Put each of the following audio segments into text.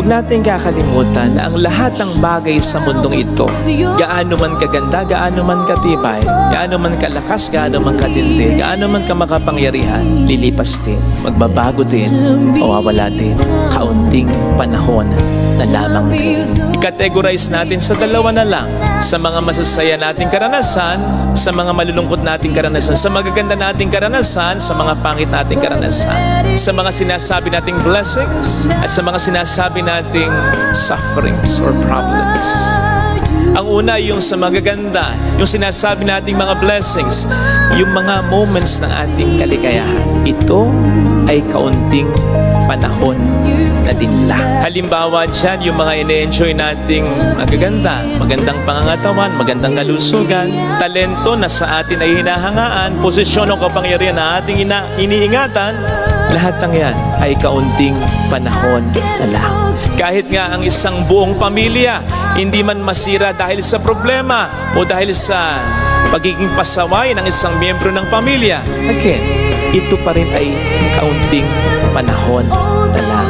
Huwag natin kakalimutan na ang lahat ng bagay sa mundong ito, gaano man kaganda, gaano man katibay, gaano man kalakas, gaano man katindi, gaano man kamakapangyarihan, lilipas din, magbabago din, mawawala din, kaunting panahon na lamang din. I-categorize natin sa dalawa na lang, sa mga masasaya nating karanasan, sa mga malulungkot nating karanasan, sa magaganda nating karanasan, sa mga pangit nating karanasan, sa mga sinasabi nating blessings, at sa mga sinasabi nating sufferings or problems. Ang una, yung sa magaganda, yung sinasabi nating mga blessings, yung mga moments ng ating kaligayahan. Ito ay kaunting panahon na dinla. Halimbawa dyan, yung mga ine-enjoy nating magaganda, magandang pangangatawan, magandang kalusugan, talento na sa atin ay hinahangaan, posisyon o kapangyarihan na ating iniingatan, lahat ng yan ay kaunting panahon na lang. Kahit nga ang isang buong pamilya, hindi man masira dahil sa problema o dahil sa pagiging pasaway ng isang miyembro ng pamilya, again, ito pa rin ay kaunting panahon na lang.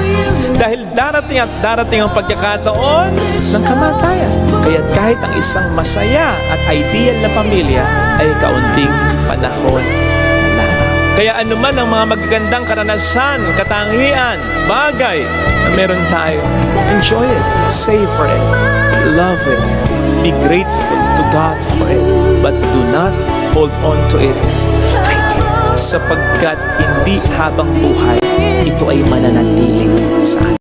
Dahil darating at darating ang pagkakataon ng kamatayan. Kaya kahit ang isang masaya at ideal na pamilya ay kaunting panahon na lang. Kaya anuman ang mga magagandang karanasan, katangian, bagay na meron tayo, enjoy it, savor it, love it, be grateful to God for it, but do not hold on to it tightly, sapagkat hindi habang buhay ito ay mananatiling sa atin.